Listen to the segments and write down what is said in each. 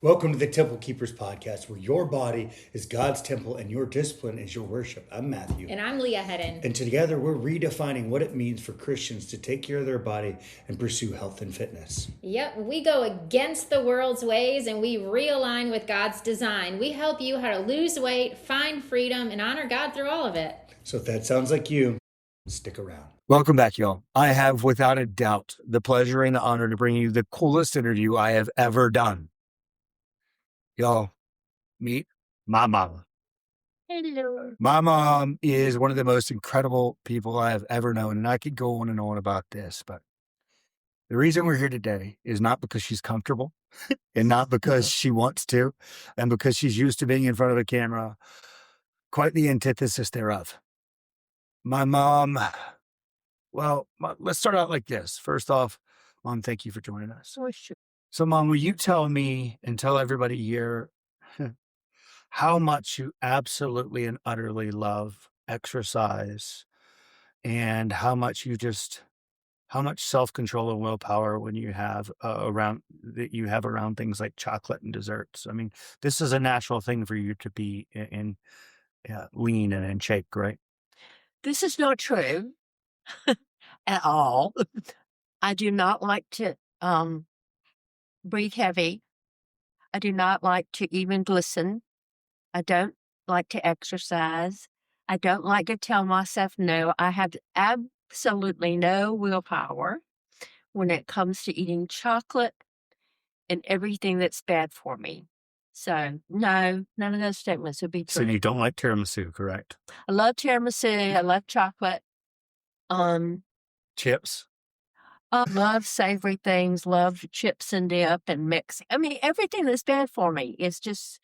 Welcome to the Temple Keepers Podcast, where your body is God's temple and your discipline is your worship. I'm Matthew. And I'm Leah Hedden. And together we're redefining what it means for Christians to take care of their body and pursue health and fitness. Yep, we go against the world's ways and we realign with God's design. We help you how to lose weight, find freedom, and honor God through all of it. So if that sounds like you, stick around. Welcome back, y'all. I have, without a doubt, the pleasure and the honor to bring you the coolest interview I have ever done. Y'all, meet my mama. Hello. My mom is one of the most incredible people I have ever known, and I could go on and on about this, but the reason we're here today is not because she's comfortable and not because she wants to, and because she's used to being in front of a camera, quite the antithesis thereof. My mom, let's start out like this. First off, Mom, thank you for joining us. Oh, sure. So, Mom, will you tell me and tell everybody here how much you absolutely and utterly love exercise and how much self-control and willpower when you have around things like chocolate and desserts? I mean, this is a natural thing for you to be in lean and in shape, right? This is not true at all. I do not like to breathe heavy. I do not like to even glisten. I don't like to exercise. I don't like to tell myself no. I have absolutely no willpower when it comes to eating chocolate and everything that's bad for me. So, no, none of those statements would be So true. you don't like tiramisu, correct? I love tiramisu. I love chocolate. Chips? I love savory things, love chips and dip and mix. I mean, everything that's bad for me is just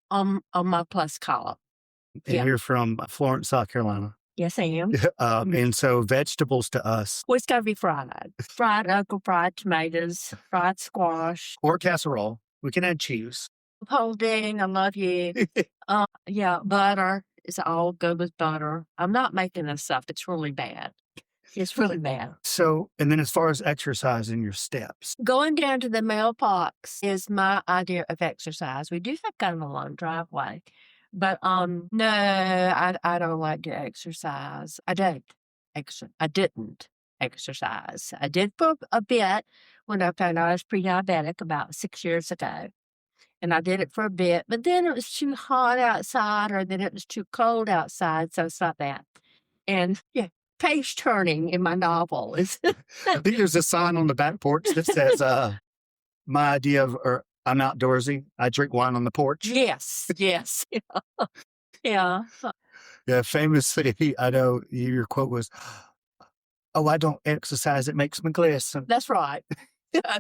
on my plus column. And Yeah. you're from Florence, South Carolina. Yes, I am. And so vegetables to us, Well, it's got to be fried. Fried okra, fried tomatoes, fried squash, or casserole. We can add cheese. pudding. I love you. Yeah, butter is all good with butter. I'm not making this stuff. It's really bad. It's really bad. So, and then as far as exercise and your steps, Going down to the mailbox is my idea of exercise. We do have kind of a long driveway, but no, I don't like to exercise. I didn't exercise. I did for a bit when I found out I was pre-diabetic about 6 years ago. And I did it for a bit, but then it was too hot outside or then it was too cold outside, so it's not that. And yeah, page turning in my novel is I think there's a sign on the back porch that says, my idea of, or I'm outdoorsy. I drink wine on the porch. yes. Yeah. Yeah, famously, I know your quote was, "Oh, I don't exercise; it makes me glisten." That's right.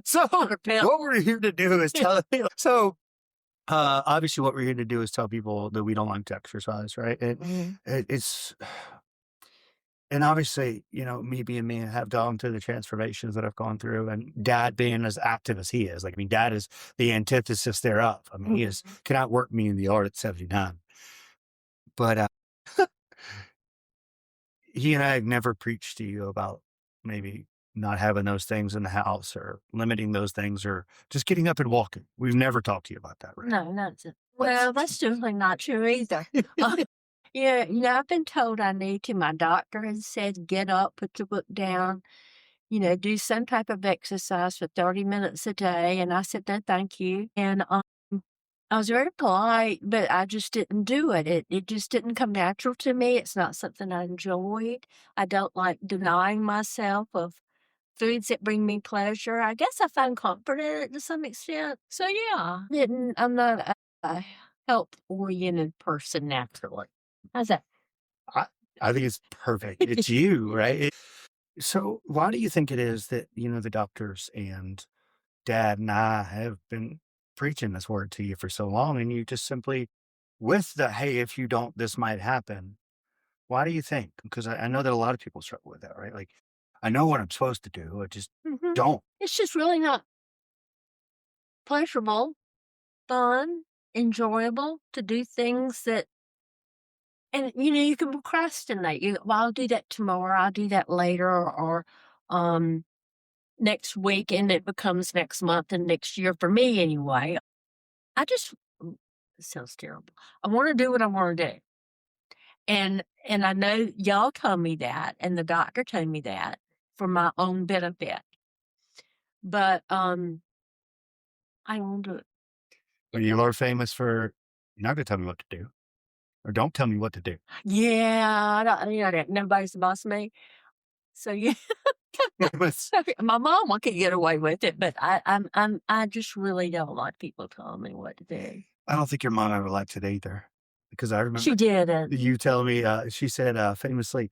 So what we're here to do is tell. So obviously, what we're here to do is tell people that we don't like to exercise, right? It's, and obviously, me being me, I have gone through the transformations that I've gone through, and Dad being as active as he is. Like, I mean, Dad is the antithesis thereof. I mean, he can outwork me in the yard at 79. But he and I have never preached to you about maybe not having those things in the house or limiting those things or just getting up and walking. We've never talked to you about that, right? No, that's it. Well, that's definitely not true either. Yeah, I've been told I need to. My doctor has said, get up, put your book down, do some type of exercise for 30 minutes a day. And I said, no, thank you. And I was very polite, but I just didn't do it. It just didn't come natural to me. It's not something I enjoyed. I don't like denying myself of foods that bring me pleasure. I guess I find comfort in it to some extent. So yeah, I'm not a health-oriented person naturally. How's that? I think it's perfect. It's you, right? So why do you think it is that, the doctors and Dad and I have been preaching this word to you for so long, and you just simply, with the, hey, if you don't, this might happen. Why do you think? Because I know that a lot of people struggle with that, right? Like, I know what I'm supposed to do. I just don't. It's just really not pleasurable, fun, enjoyable to do things that, and you can procrastinate. I'll do that tomorrow. I'll do that later, or next week, and it becomes next month and next year for me anyway. I just, it sounds terrible. I want to do what I want to do. And I know y'all told me that, and the doctor told me that for my own benefit. But I won't do it. But you are famous for you're not gonna tell me what to do. Or don't tell me what to do. Yeah, I don't, that nobody's the boss of me. So yeah, my mama can get away with it, but I just really don't like people telling me what to do. I don't think your mom ever liked it either. Because I remember She didn't. you telling me, she said famously,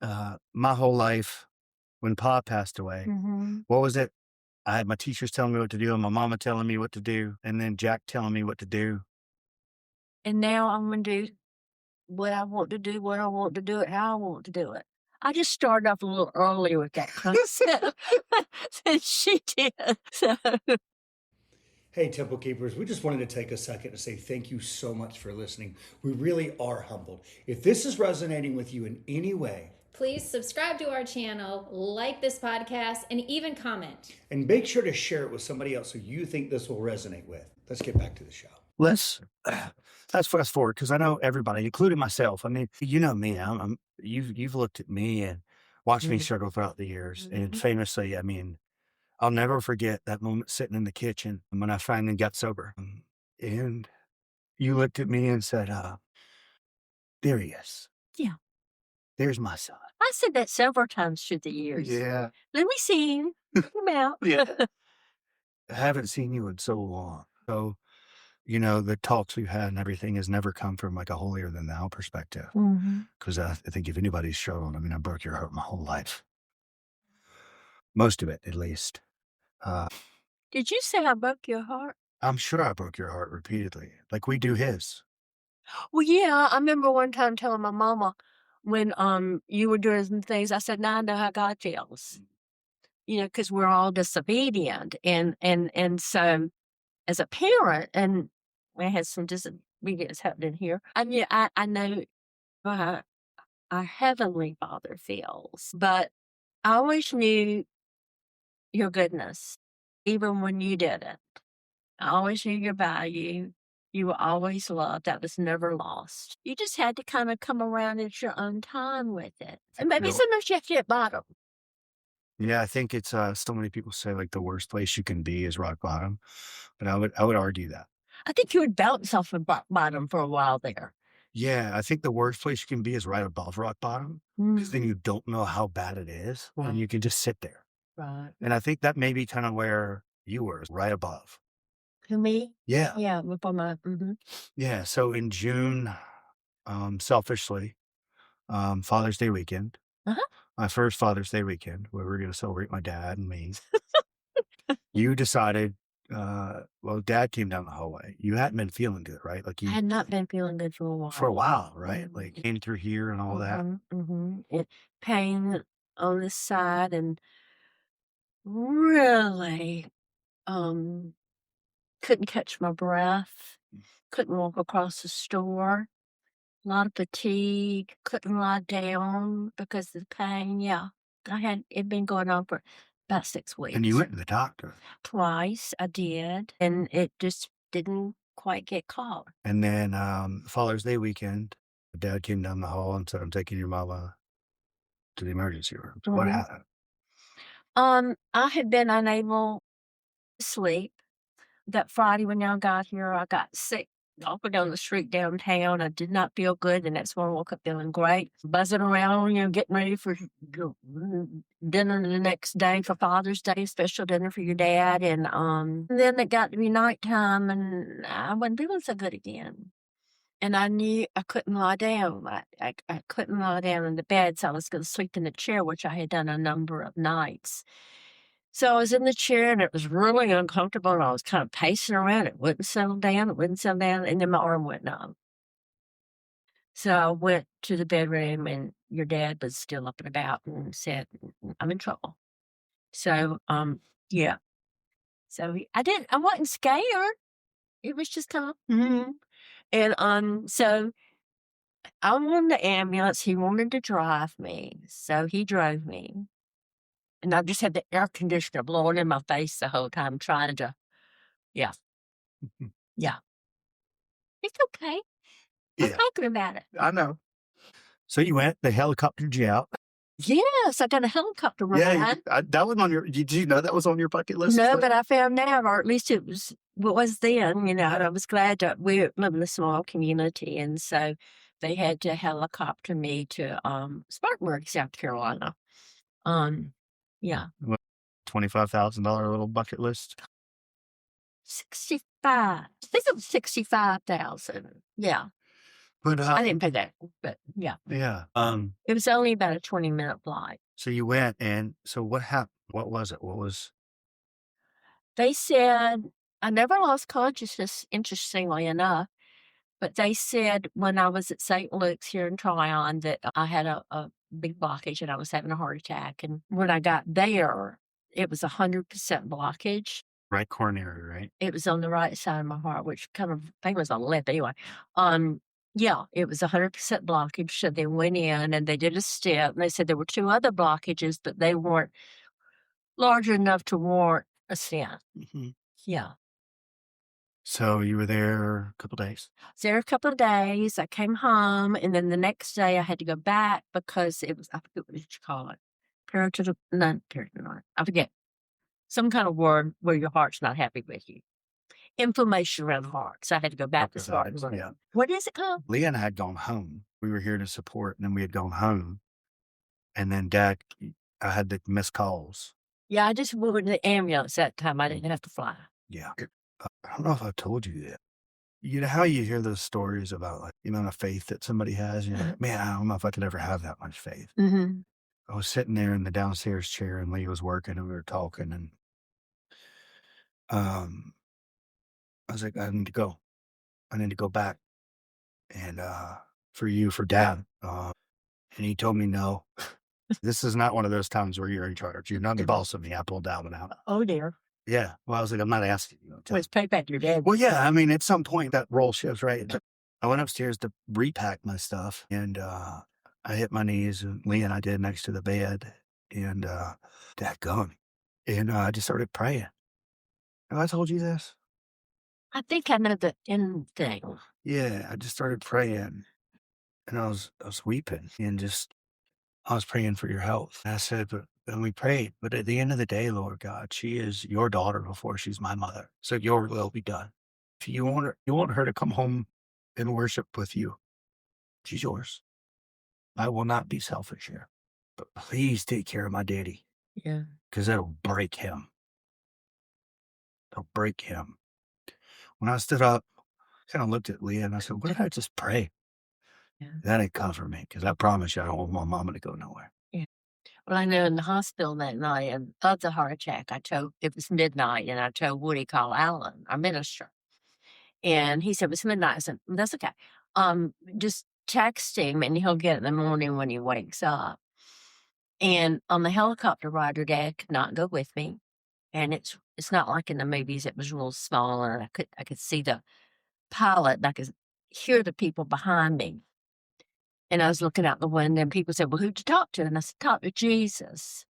my whole life when Pa passed away, what was it? I had my teachers telling me what to do and my mama telling me what to do, and then Jacque telling me what to do. And now I'm going to do what I want to do, when I want to do it, how I want to do it. I just started off a little earlier with that concept than she did. So. Hey, Temple Keepers, we just wanted to take a second to say thank you so much for listening. We really are humbled. If this is resonating with you in any way, please subscribe to our channel, like this podcast, and even comment. And make sure to share it with somebody else who you think this will resonate with. Let's get back to the show. Let's fast forward because I know everybody, including myself. I mean, you know me. You've looked at me and watched me struggle throughout the years, and famously, I mean, I'll never forget that moment sitting in the kitchen when I finally got sober, and you looked at me and said, "There he is. Yeah, there's my son." I said that several times through the years. Yeah, let me see him. Come out. yeah. I haven't seen you in so long, so. You know, the talks we've had and everything has never come from like a holier than thou perspective. Because I think if anybody's struggled, I mean, I broke your heart my whole life. Most of it, at least. Did you say I broke your heart? I'm sure I broke your heart repeatedly, like we do his. Well, yeah, I remember one time telling my mama when you were doing some things, I said, now I know how God feels. You know, because we're all disobedient. And so as a parent, and we had some disobedience happening here, I mean, I know how our Heavenly Father feels, but I always knew your goodness, even when you didn't. I always knew your value. You were always loved. That was never lost. You just had to kind of come around at your own time with it. And maybe sometimes you have to hit bottom. Yeah, I think it's so many people say like the worst place you can be is rock bottom, but I would argue that. I think you would bounce off of rock bottom for a while there. Yeah, I think the worst place you can be is right above rock bottom, because then you don't know how bad it is, and you can just sit there. Right. And I think that may be kind of where you were, right above. Who, me? Yeah. Yeah, before my. Yeah. So in June, selfishly, Father's Day weekend, my first Father's Day weekend, where we were going to celebrate my dad and me, you decided, well, Dad came down the hallway. You hadn't been feeling good, right? Like I you had not been feeling good for a while. for a while, right? Like came through here and all that. It, pain on this side and really couldn't catch my breath, couldn't walk across the store, a lot of fatigue, couldn't lie down because of the pain. Yeah, I had it been going on for about 6 weeks. And you went to the doctor. Twice I did, and it just didn't quite get caught. And then Father's Day weekend, Dad came down the hall and said, "I'm taking your mama to the emergency room." So what happened? I had been unable to sleep. That Friday when y'all got here, I got sick. Walking down the street downtown, I did not feel good, and that's when I woke up feeling great. Buzzing around, getting ready for dinner the next day for Father's Day, special dinner for your dad. And then it got to be nighttime, and I wasn't feeling so good again. And I knew I couldn't lie down. I couldn't lie down in the bed, so I was going to sleep in the chair, which I had done a number of nights. So I was in the chair, and it was really uncomfortable, and I was kind of pacing around. It wouldn't settle down, and then my arm went numb. So I went to the bedroom, and your dad was still up and about and said, "I'm in trouble." So, yeah. So I wasn't scared. It was just kind of, And, so I wanted the ambulance. He wanted to drive me. So he drove me. And I just had the air conditioner blowing in my face the whole time trying to, yeah. Yeah. It's okay. I'm Yeah, talking about it. I know. So you went, they helicoptered you out. Yes, I got a helicopter Yeah, ride. that was on your, did you know that was on your bucket list? No, but I found out, or at least it was then, I was glad that we live in a small community, and so they had to helicopter me to Spartanburg, South Carolina. Yeah. $25,000 little bucket list. 65. I think it was 65,000. Yeah. But I didn't pay that, but yeah. yeah. It was only about a 20-minute flight. So you went, and so what happened? What was it? What was? They said I never lost consciousness, interestingly enough, but they said when I was at St. Luke's here in Tryon that I had a big blockage and I was having a heart attack. And when I got there, it was 100% blockage. Right coronary, right? It was on the right side of my heart, which kind of, I think it was on the left anyway. Yeah, it was 100% blockage. So they went in and they did a step, and they said there were 2 other blockages, but they weren't large enough to warrant a stent. Mm-hmm. Yeah. So you were there a couple days. I was there a couple of days. I came home, and then the next day I had to go back because it was, I forget what did you call it? Peritonitis. I forget. Some kind of word where your heart's not happy with you. Inflammation around the heart. So I had to go back to Spartanburg. Yeah. What is it called? Leah and I had gone home. We were here to support, and then we had gone home. And then Dad, I had the missed calls. Yeah, I just moved in the ambulance that time. I didn't have to fly. Yeah. I don't know if I've told you that. You know how you hear those stories about like the amount of faith that somebody has? You're like, man, I don't know if I could ever have that much faith. Mm-hmm. I was sitting there in the downstairs chair, and Leah was working, and we were talking, and I was like, I need to go. I need to go back. And for Dad. And he told me, no, this is not one of those times where you're in charge. You're not the boss of me. I pulled that one out. Oh, dear. Yeah. Well, I was like, I'm not asking you. Let's pay back your dad. Well, yeah. I mean, at some point that role shifts, right? I went upstairs to repack my stuff, and I hit my knees, and Leah and I did next to the bed, and Dad gone. And I just started praying. Have I told you this? I think I know the end thing. Yeah, I just started praying, and I was weeping, and just I was praying for your health. And I said, and we prayed, but at the end of the day, Lord God, she is your daughter before she's my mother. So your will be done. If you want her to come home and worship with you, she's yours. I will not be selfish here, but please take care of my daddy. Yeah. Because that'll break him. It'll break him. When I stood up, I kind of looked at Leah and I said, what did I just pray? Yeah. That ain't comfort me, because I promise you I don't want my mama to go nowhere. Yeah. Well, I know in the hospital that night of the heart attack, it was midnight, and I told Woody, call Alan, our minister. And he said, it was midnight. I said, that's okay. Just text him and he'll get it in the morning when he wakes up. And on the helicopter ride, Dad could not go with me. And it's not like in the movies. It was real small, and I could see the pilot, and I could hear the people behind me. And I was looking out the window, and people said, well, who'd you talk to? And I said, talk to Jesus.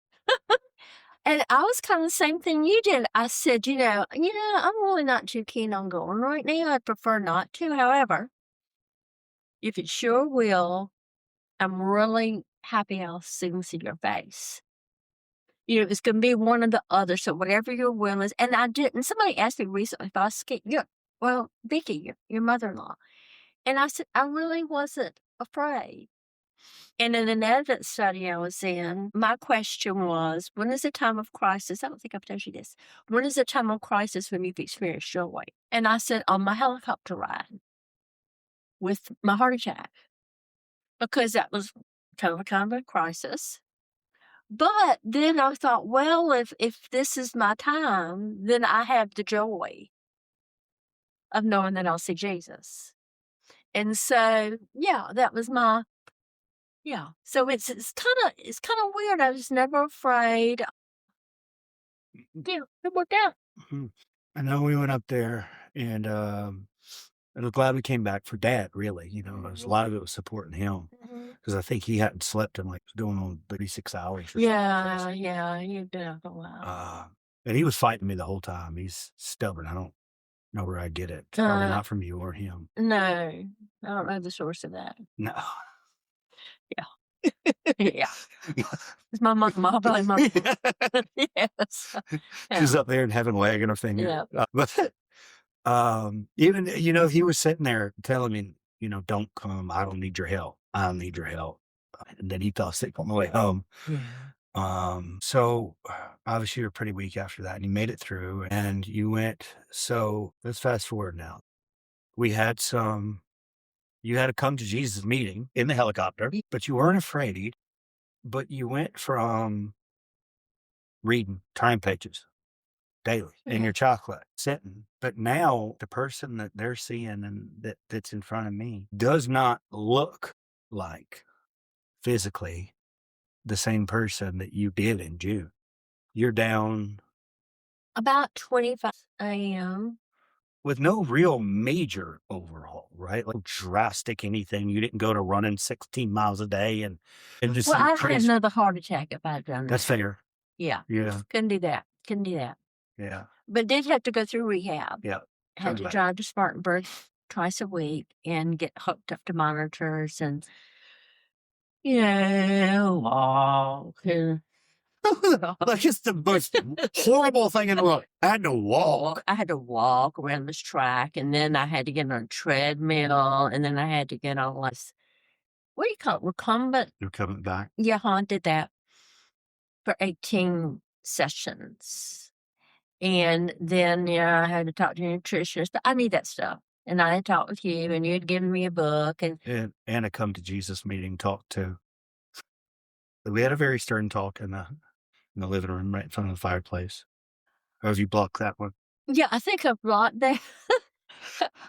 And I was kind of the same thing you did. I said, I'm really not too keen on going right now. I'd prefer not to. However, if it's your will, I'm really happy I'll soon see your face. It's going to be one or the other. So whatever your will is. And I didn't. Somebody asked me recently if I was scared. Vicki, your mother-in-law. And I said, I really wasn't afraid. And in an evidence study I was in, my question was, when is a time of crisis? I don't think I've told you this. When is a time of crisis when you've experienced joy? And I said, on my helicopter ride with my heart attack. Because that was kind of a crisis. But then I thought, well, if this is my time, then I have the joy of knowing that I'll see Jesus. And so, yeah, that was my, yeah. So it's kind of weird. I was never afraid. Yeah, it worked out. Mm-hmm. I know we went up there, and I'm glad we came back for Dad, really. A lot of it was supporting him, because I think he hadn't slept in doing on 36 hours. Yeah, you've been up a while. And he was fighting me the whole time. He's stubborn. I don't know where I get it. It's probably not from you or him. No, I don't know the source of that. No. Yeah. Yeah. It's my mom. Yes. She's Yeah. up there in heaven wagging her finger. Yeah. But even, he was sitting there telling me, don't come. I don't need your help. I don't need your help. And then he fell sick on the way home. Yeah. So obviously you were pretty weak after that, and you made it through, and you went. So let's fast forward now. You had a come to Jesus meeting in the helicopter, but you weren't afraid. But you went from reading time pages daily in your chocolate, sitting. But now the person that they're seeing and that's in front of me does not look like physically the same person that you did in June. You're down About 25 a.m. with no real major overhaul, right? Like drastic anything. You didn't go to running 16 miles a day and just Well, I had crazy. another heart attack if I'd done That's that. fair. Yeah. Yeah. Couldn't do that. Yeah. But did have to go through rehab. Yeah. Had to drive to Spartanburg twice a week and get hooked up to monitors and, walk. And That's just the most horrible thing in the world. I had to walk. I had to walk around this track, and then I had to get on a treadmill, and then I had to get on this, what do you call it, recumbent? You're coming back. Yeah, I did that for 18 sessions. And then, I had to talk to a nutritionist. I need that stuff. And I had talked with you, and you had given me a book. And a come to Jesus meeting talk too. We had a very stern talk in the living room right in front of the fireplace. Or have you blocked that one? yeah, I think I blocked that.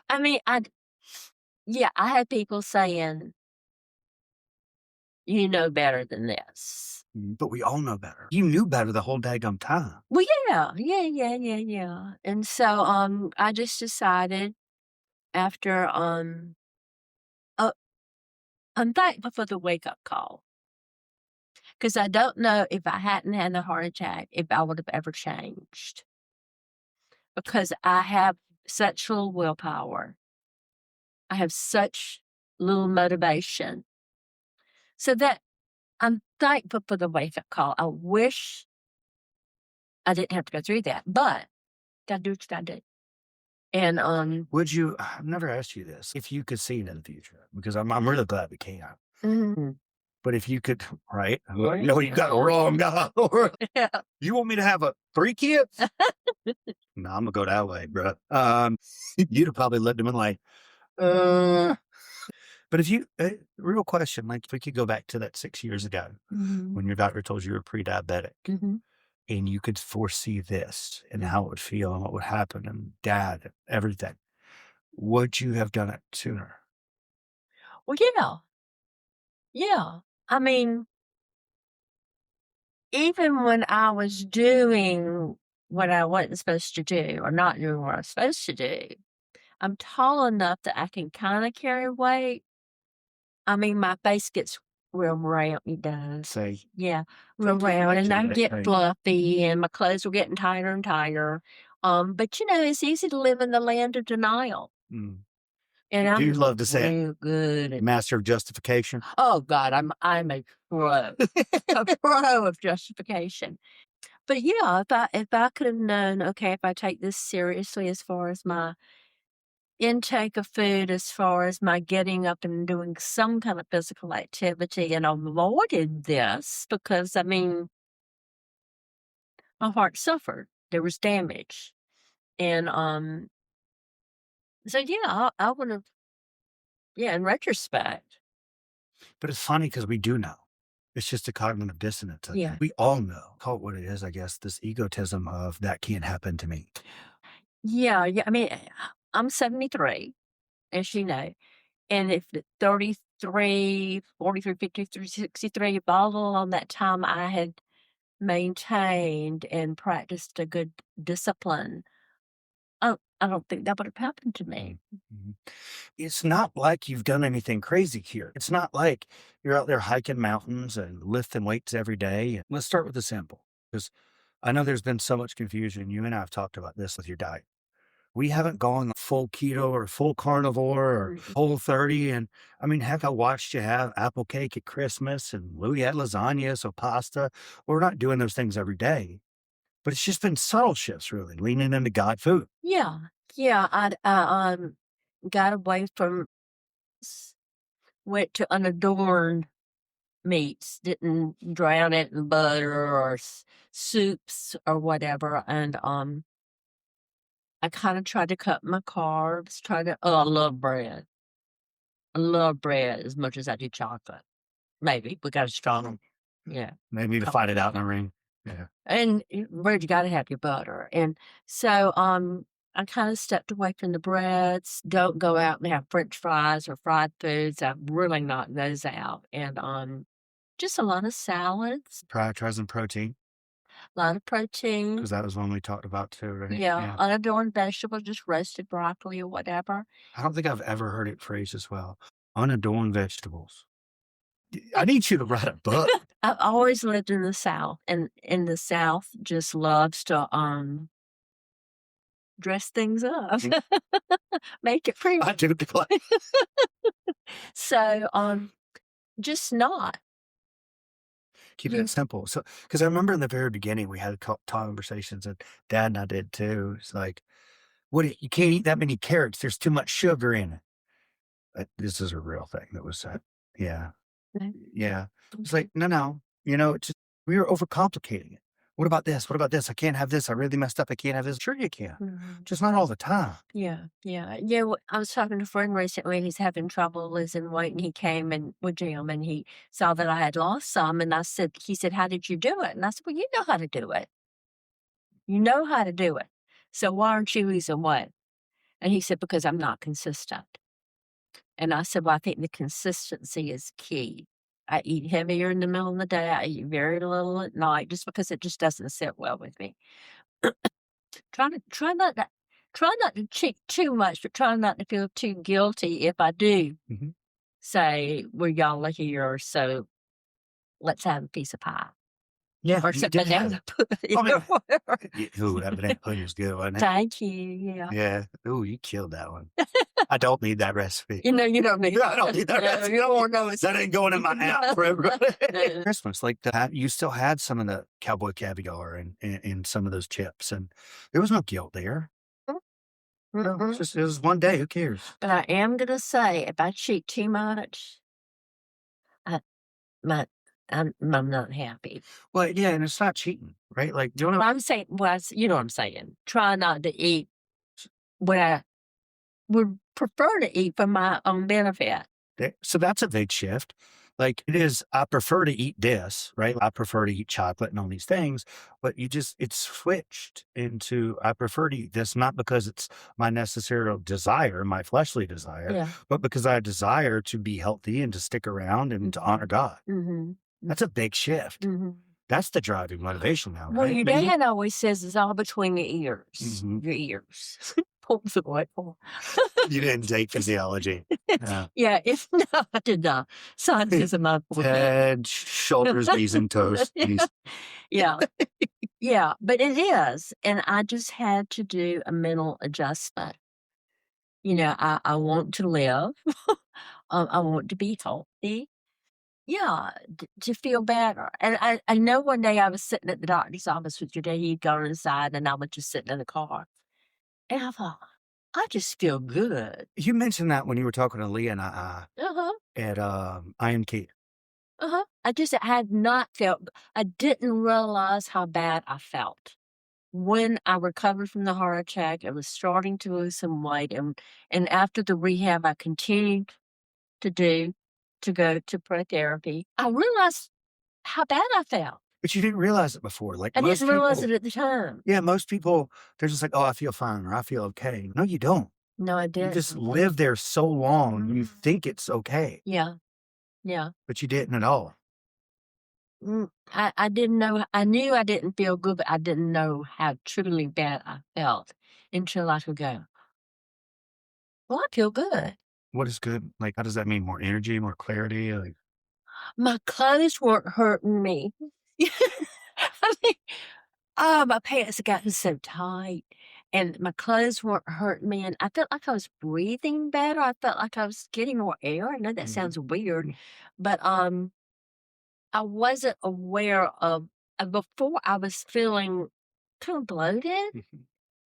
I mean, I had people saying, you know better than this. But we all know better. You knew better the whole daggum time. Well, yeah. And so, I just decided after, I'm thankful for the wake-up call. Because I don't know if I hadn't had a heart attack, if I would have ever changed. Because I have such little willpower. I have such little motivation. So that I'm thankful for the wake-up call. I wish I didn't have to go through that, but gotta do what you gotta do. And Would you? I've never asked you this. If you could see it in the future, because I'm really glad we can. mm-hmm. But if you could, right? No, you got the wrong guy. Yeah. You want me to have 3 kids? No, I'm gonna go that way, bro. You'd have probably let them in like, But if you, real question, like if we could go back to that 6 years ago when your doctor told you were pre-diabetic and you could foresee this and how it would feel and what would happen and dad and everything, would you have done it sooner? Well, yeah. I mean, even when I was doing what I wasn't supposed to do or not doing what I was supposed to do, I'm tall enough that I can kind of carry weight. I mean, my face gets real round. It does. Say, Yeah, real round. And I get fluffy and my clothes were getting tighter and tighter. But it's easy to live in the land of denial. And I'm do you love to say real good at master of justification? Oh God, I'm a pro, a pro of justification. But yeah, if I could have known, okay, if I take this seriously as far as my intake of food, as far as my getting up and doing some kind of physical activity, and avoided this because I mean, my heart suffered. There was damage, and so yeah, I would have. Yeah, in retrospect. But it's funny because we do know. It's just a cognitive dissonance. Yeah. We all know. Call it what it is, I guess. This egotism of that can't happen to me. Yeah. I mean, I'm 73, as you know. And if the 33, 43, 53, 63, all on that time I had maintained and practiced a good discipline, I don't think that would have happened to me. It's not like you've done anything crazy here. It's not like you're out there hiking mountains and lifting weights every day. Let's start with the simple, because I know there's been so much confusion. You and I have talked about this with your diet. we haven't gone full keto or full carnivore or whole 30. And I mean, heck, I watched you have apple cake at Christmas and Louis had lasagna, so pasta. We're not doing those things every day, but it's just been subtle shifts, really, leaning into God food. Yeah. Yeah. I got away from, went to unadorned meats, didn't drown it in butter or soups or whatever. And I kind of tried to cut my carbs, I love bread. I love bread as much as I do chocolate. Maybe we got a strong, yeah. Maybe to fight it out in the ring. Yeah. And bread, you got to have your butter. And so I kind of stepped away from the breads. Don't go out and have French fries or fried foods. I've really knocked those out. And just a lot of salads, Prioritizing protein, a lot of protein. because that was one we talked about too, right? Yeah, unadorned vegetables, just roasted broccoli or whatever. I don't think I've ever heard it phrased as well. Unadorned vegetables. I need you to write a book. I've always lived in the South, and in the South just loves to dress things up, make it pretty. I do declare. So just not. Keep it simple. So, because I remember in the very beginning, we had conversations, and Dad and I did too. It's like, you can't eat that many carrots. There's too much sugar in it. This is a real thing that was said. Yeah. Okay. Yeah. It's like, no. It's just, we were overcomplicating it. What about this? What about this? I can't have this. I really messed up. I can't have this. Sure you can. Just not all the time. Yeah. Well, I was talking to a friend recently. He's having trouble losing weight, and he came in with Jim, and he saw that I had lost some, and he said, "How did you do it?" And I said, "Well, you know how to do it. You know how to do it. So why aren't you losing weight?" And he said, "Because I'm not consistent." And I said, "Well, I think the consistency is key. I eat heavier in the middle of the day. I eat very little at night, just because it just doesn't sit well with me. Try not to cheat too much, but try not to feel too guilty if I do say, well, y'all are here, so let's have a piece of pie." Yeah. Or some banana pudding. Or whatever. Ooh, that banana pudding was good, wasn't it? Thank you. Yeah. Yeah. Ooh, you killed that one. I don't need that recipe. You don't need I don't need that recipe. You don't want to know it's That ain't going in my app forever. Christmas, like you still had some of the cowboy caviar and some of those chips, and there was no guilt there. No, it was one day. Who cares? But I am gonna say, if I cheat too much, I'm not happy. Well, yeah, and it's not cheating, right? Like, do you know what I'm saying? You know what I'm saying. Try not to eat what I would prefer to eat for my own benefit. So that's a big shift. Like it is, I prefer to eat this, right? I prefer to eat chocolate and all these things, but it's switched into, I prefer to eat this, not because it's my necessary desire, my fleshly desire, but because I desire to be healthy and to stick around and to honor God. That's a big shift. That's the driving motivation now, Well, right? your dad always says it's all between your ears. Your ears. Pulls the white for. You didn't take physiology. Yeah, no, I did not. Science of my head, shoulders, knees, and toes. Yeah. Yeah, but it is. And I just had to do a mental adjustment. I want to live. I want to be healthy. Yeah, to feel better. And I know one day I was sitting at the doctor's office with your dad. He'd gone inside, and I was just sitting in the car. And I thought, I just feel good. You mentioned that when you were talking to Leah and I at IMK. I had not felt, I didn't realize how bad I felt. When I recovered from the heart attack, I was starting to lose some weight. And after the rehab, I continued to go to pro-therapy. I realized how bad I felt. But you didn't realize it before. Like I didn't realize it at the time. Yeah, most people, they're just like, oh, I feel fine or I feel okay. No, you don't. No, I didn't. You just live there so long, you think it's okay. Yeah. But you didn't at all. I didn't know. I knew I didn't feel good, but I didn't know how truly bad I felt until I could go, well, I feel good. What is good? Like, how does that mean? More energy, more clarity? Like, my clothes weren't hurting me. I mean, my pants had gotten so tight, and my clothes weren't hurting me, and I felt like I was breathing better. I felt like I was getting more air. I know that sounds weird, but I wasn't aware of before I was feeling kind of bloated,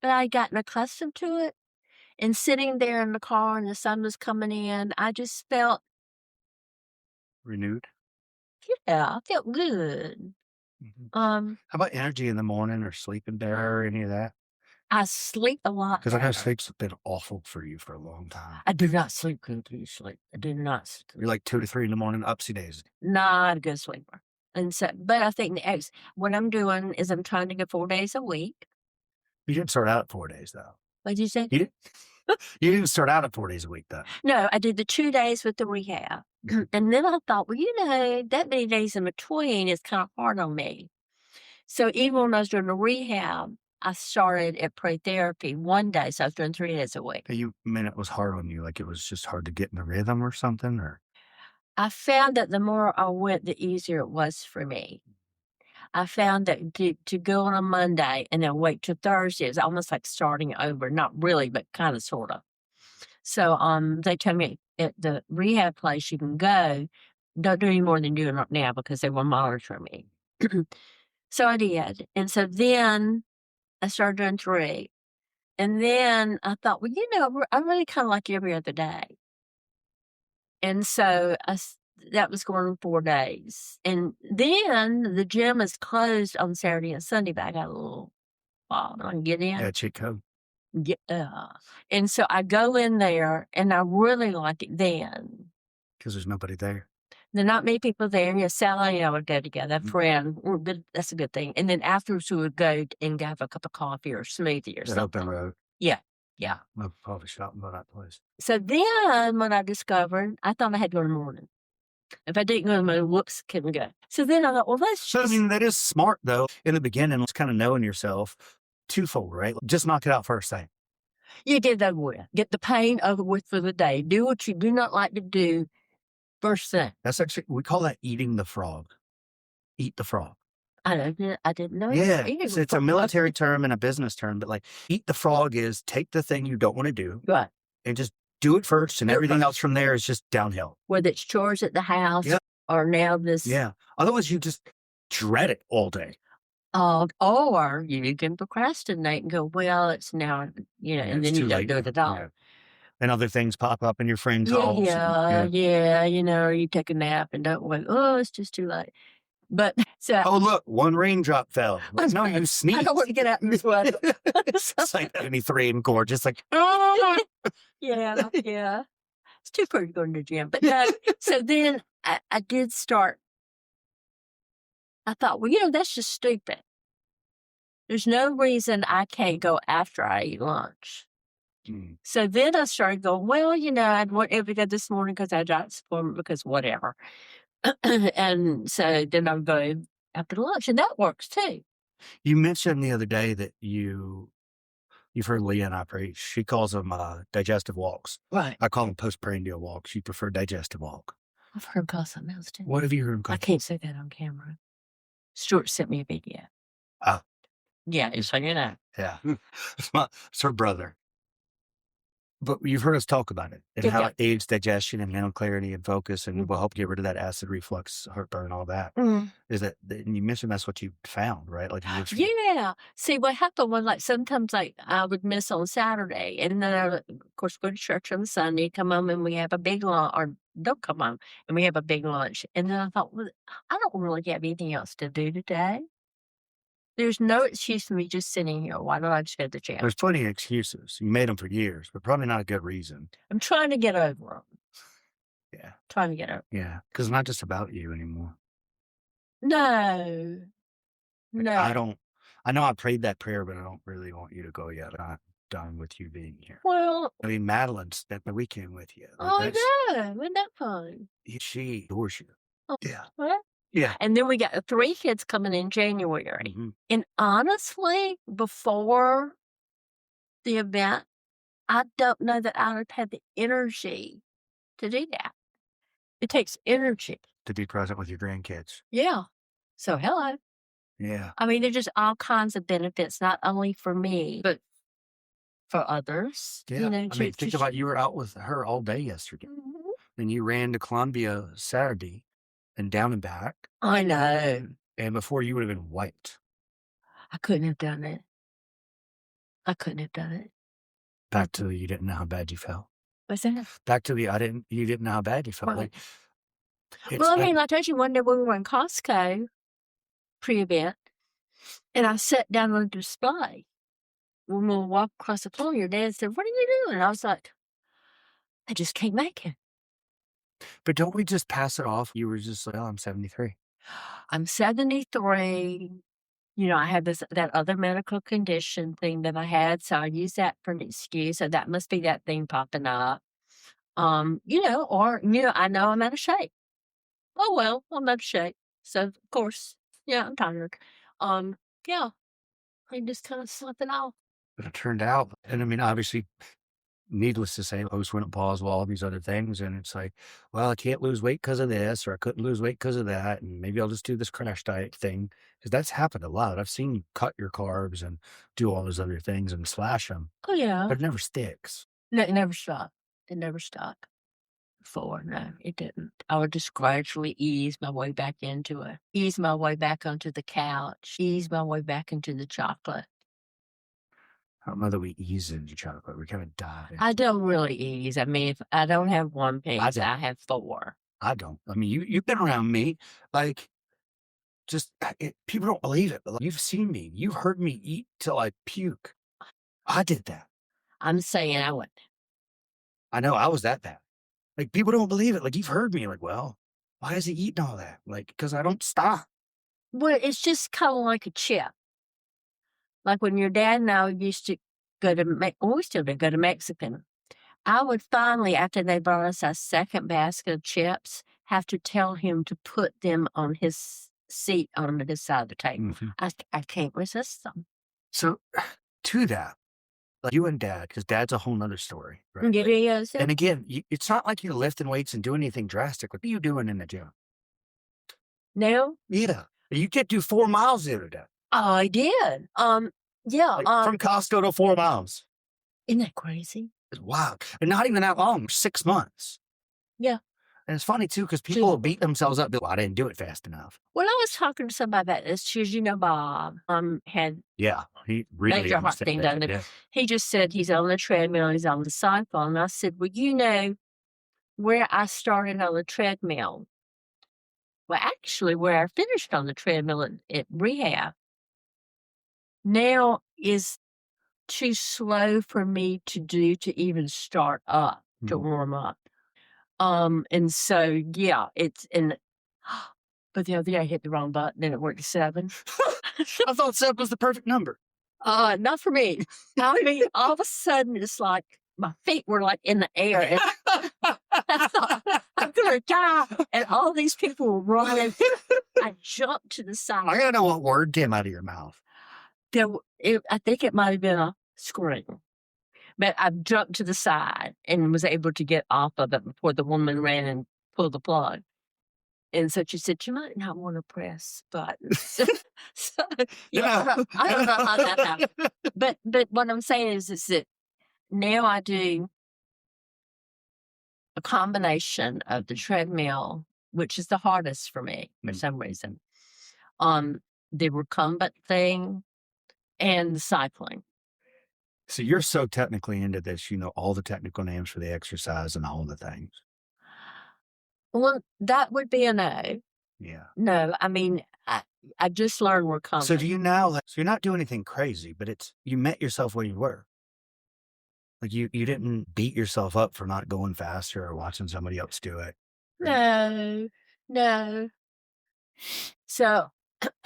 but I gotten accustomed to it. And sitting there in the car and the sun was coming in, I just felt, Renewed. yeah, I felt good. How about energy in the morning or sleeping better or any of that? I sleep a lot Because I know better. sleep's been awful for you for a long time. I do not sleep good usually. I do not sleep. You're like 2 to 3 in the morning, upsy days. Not a good sleeper. And so, but I think what I'm doing is I'm trying to go 4 days a week. You didn't start out at 4 days though. What'd you say? You didn't start out at 4 days a week though. No, I did the 2 days with the rehab. And then I thought, well, that many days in between is kind of hard on me. So even when I was doing the rehab, I started at pre-therapy 1 day. So I was doing 3 days a week. You mean it was hard on you? Like it was just hard to get in the rhythm or something? Or I found that the more I went, the easier it was for me. I found that to go on a Monday and then wait till Thursday is almost like starting over. Not really, but kind of, sort of. So they told me at the rehab place you can go, don't do any more than you're doing now because they will monitor me. So I did. And so then I started doing 3. And then I thought, well, I really kind of like every other day. And so that was going on 4 days. And then the gym is closed on Saturday and Sunday, but I got a little while I can get in. yeah, cheat code. Yeah. And so I go in there and I really like it then. Because there's nobody there. There are not many people there. Yeah, Sally and I would go together, a friend. That's a good thing. And then afterwards we would go and have a cup of coffee or smoothie or That something. open road. Yeah. No coffee shop in that place. So then when I discovered, I thought I had to go in the morning. If I didn't go in the morning, whoops, couldn't go. So then I thought, well, let's So, I just... mean, that is smart, though. In the beginning, it's kind of knowing yourself twofold, right? Just knock it out first thing. You get that over with. Get the pain over with for the day. Do what you do not like to do first thing. That's actually, we call that eating the frog. Eat the frog. I didn't know. Yeah, it's a military term and a business term, but like eat the frog is take the thing you don't want to do Right. and just do it first, and everything else from there is just downhill. Whether it's chores at the house Yep. or now this... Yeah. Otherwise, you just dread it all day. Or you can procrastinate and go, well, it's now, and It's then too you don't late do it now. at all. Yeah. And other things pop up in your friend calls. Yeah, or you take a nap and don't wait. Oh, it's just too late. But so Oh, look, one raindrop fell. Like, no, you sneezed. I don't want to get out in this weather. It's like 73 and gorgeous. Like, Yeah. It's too pretty to go to the gym. But no, so then I did start. I thought, well, that's just stupid. There's no reason I can't go after I eat lunch. So then I started going, well, I'd want to go this morning because I got supplement because whatever. And so then I'm going after lunch, and that works too. You mentioned the other day that you've heard Leah and I preach. She calls them digestive walks. Right. I call them postprandial walks. You prefer digestive walk. I've heard him call something else too. What have you heard him I call? can't say that on camera. Stuart sent me a video. Oh. Yeah, so Yeah. It's her brother. But you've heard us talk about it and how it aids digestion and mental clarity and focus and will help get rid of that acid reflux, heartburn, all that. Is that, and you mentioned that's what you found, right? Like, Yeah. See, what happened was sometimes I would miss on Saturday, and then I would, of course, go to church on Sunday, come home, and we have a big lunch, or don't come home, and we have a big lunch. And then I thought, well, I don't really have anything else to do today. There's no excuse for me just sitting here. Why don't I just go to the gym? There's plenty of excuses. You made them for years, but probably not a good reason. I'm trying to get over them. Yeah. Trying to get over. Yeah. Because it's not just about you anymore. No. I know I prayed that prayer, but I don't really want you to go yet. I'm not done with you being here. Well, I mean, Madeline spent the weekend with you. no. Wasn't that fun? She adores you. Oh, Yeah. what? Yeah. And then we got 3 kids coming in January. And honestly, before the event, I don't know that I would have had the energy to do that. It takes energy. To be present with your grandkids. Yeah. So, hello. Yeah. I mean, there's just all kinds of benefits, not only for me, but for others. Yeah. You know, I mean, think about you were out with her all day yesterday. Mhm. Then you ran to Columbia Saturday and down and back. I know. And before you would have been wiped. I couldn't have done it. I couldn't have done it. Back to you didn't know how bad you felt. What's that? Back to you didn't know how bad you felt. Right. Like, Well, I mean, I told you one day when we were in Costco pre-event, and I sat down on the display. When we walked across the floor, your dad said, "What are you doing?" And I was like, "I just can't make it. But don't we just pass it off? You were just like, oh, I'm 73. I'm 73. You know, I had that other medical condition thing that I had, so I use that for an excuse. So that must be that thing popping up. You know, or I know I'm out of shape. Oh well, I'm out of shape. So of course, yeah, I'm tired. Yeah, I just kind of slept it off. But it turned out, and I mean, obviously, needless to say, postmenopause, all these other things. And it's like, well, I can't lose weight because of this, or I couldn't lose weight because of that. And maybe I'll just do this crash diet thing. Because that's happened a lot. I've seen you cut your carbs and do all those other things and slash them, Oh yeah, but it never sticks. no, it never stopped. It never stopped. Before, no, it didn't. I would just gradually ease my way back into it, ease my way back onto the couch, ease my way back into the chocolate. I don't know that we ease into chocolate. We kind of dive in. I don't really ease. I mean, if I don't have one piece, I have 4. I don't. I mean, you've been around me. Like, just people don't believe it, but like, you've seen me. You've heard me eat till I puke. I did that. I'm saying I would. I know I was that bad. Like, people don't believe it. Like, you've heard me. Like, well, why is he eating all that? Like, because I don't stop. Well, it's just kind of like a chip. Like when your dad and I used to go to, we still do, go to Mexican. I would finally, after they brought us our second basket of chips, have to tell him to put them on his seat on his side of the table. I can't resist them. So, to that, like you and Dad, because Dad's a whole nother story, right? It is. And again, it's not like you're lifting weights and doing anything drastic. What are you doing in the gym? Now? Yeah. You did do 4 miles the other day. Oh, I did. Yeah. Like, from Costco to 4 miles. Isn't that crazy? It's wild. And not even that long, 6 months. Yeah. And it's funny, too, because people will beat themselves up. Well, I didn't do it fast enough. When I was talking to somebody about this, because Bob had he really major heart thing done. Yeah. He just said he's on the treadmill, he's on the cycle. And I said, well, you know, where I started on the treadmill, well, actually, where I finished on the treadmill at rehab, now is too slow for me to do to even start up, to warm up. And so, yeah, but the other day I hit the wrong button and it worked to 7. I thought 7 was the perfect number. Not for me. I mean, all of a sudden it's like my feet were like in the air and I thought I'm gonna die. And all these people were running. I jumped to the side. I gotta know what word came out of your mouth. I think it might have been a scream. But I jumped to the side and was able to get off of it before the woman ran and pulled the plug. And so she said, you might not want to press buttons. So, I don't know how that happened. But what I'm saying is that now I do a combination of the treadmill, which is the hardest for me for some reason, the recumbent thing, and the cycling. So you're so technically into this, you know all the technical names for the exercise and all the things. Well, that would be a no. Yeah. No, I mean, I just learned recumbent. So do you now, so you're not doing anything crazy, but you met yourself where you were. Like you didn't beat yourself up for not going faster or watching somebody else do it. No. So,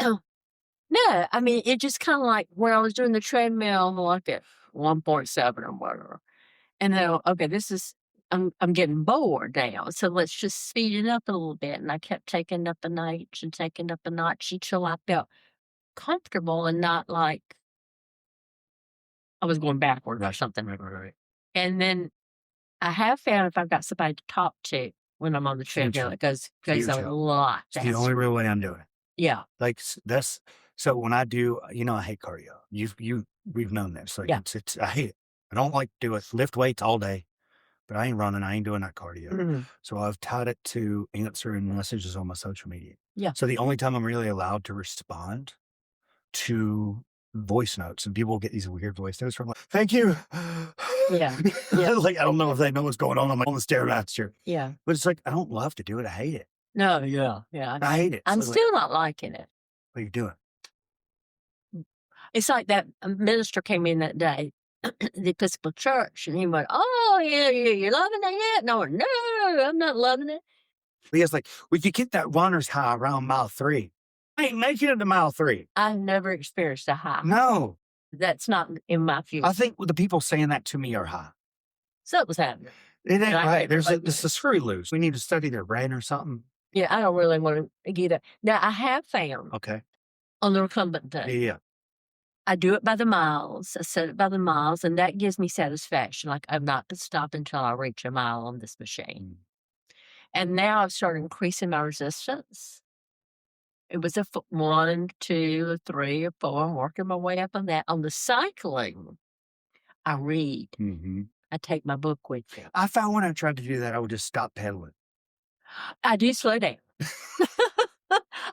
no, I mean, it just kind of like when I was doing the treadmill, like at 1.7 or whatever. And then, okay, I'm getting bored now. So let's just speed it up a little bit. And I kept taking up a notch until I felt comfortable and not like I was going backward or something. Right. And then I have found if I've got somebody to talk to when I'm on the treadmill, it goes a lot faster. It's the only real way I'm doing it. Yeah. Like so when I do, I hate cardio. We've known this. Like it's I hate it. I don't like to do it. Lift weights all day, but I ain't running. I ain't doing that cardio. So I've tied it to answering messages on my social media. Yeah. So the only time I'm really allowed to respond to voice notes, and people get these weird voice notes from like, thank you. Yeah. Like, I don't know if they know what's going on. I'm like on the Stairmaster. Yeah. But it's like, I don't love to do it. I hate it. No, yeah. Yeah. I hate it. I'm So, like, still not liking it. what are you doing? It's like that minister came in that day, the Episcopal Church, and he went, "Oh, yeah, you're loving it yet?" No, I'm not loving it. Leah's like, well, you get that runner's high around mile 3. I ain't making it to mile 3. I've never experienced a high. No. That's not in my future. I think the people saying that to me are high. Something's happening. It ain't I right. think There's like a screw loose. We need to study their brain or something. Yeah, I don't really want to get it. Now, I have found Okay. on the recumbent thing, Yeah. I do it by the miles. I set it by the miles, and that gives me satisfaction. Like, I'm not going to stop until I reach a mile on this machine. And now I've started increasing my resistance. It was a 1, 2, 3, or 4. I'm working my way up on that. On the cycling, I read. I take my book with me. I found when I tried to do that, I would just stop pedaling. I do slow down.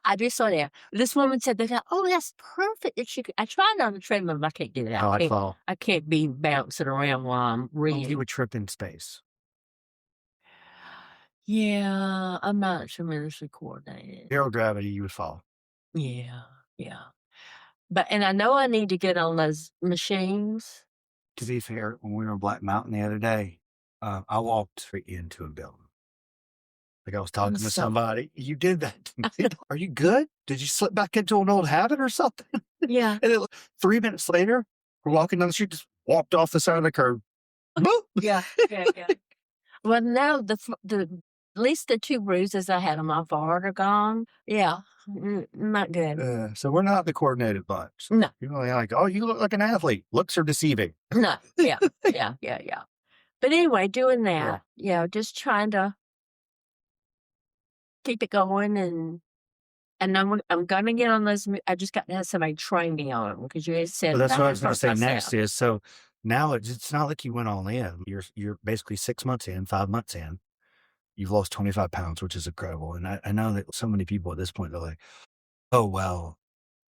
I do slow down. This woman said that, oh, that's perfect. That she could. I try not to treadmill, but I can't do that. Oh, I'd fall. I can't be bouncing around while I'm reading. You would trip in space. Yeah, I'm not tremendously coordinated. Zero gravity, you would fall. Yeah. And I know I need to get on those machines. To be fair, when we were in Black Mountain the other day, I walked straight into a building. Like I was talking to somebody. You did that to me. Are you good? Did you slip back into an old habit or something? Yeah. And then 3 minutes later, we're walking down the street, just walked off the side of the curb. Boop. Yeah. Well, now at least the 2 bruises I had on my forehead are gone. Yeah, not good. So we're not the coordinated bunch. No. You're like, oh, you look like an athlete. Looks are deceiving. No. Yeah. But anyway, doing that, just trying to keep it going, and I'm going to get on those. I just got to have somebody train me on them because you had said. Well, that's what I was going to say myself. next is, so now it's not like you went all in. You're basically 6 months in, 5 months in. You've lost 25 pounds, which is incredible. And I know that so many people at this point, they're like, oh, well,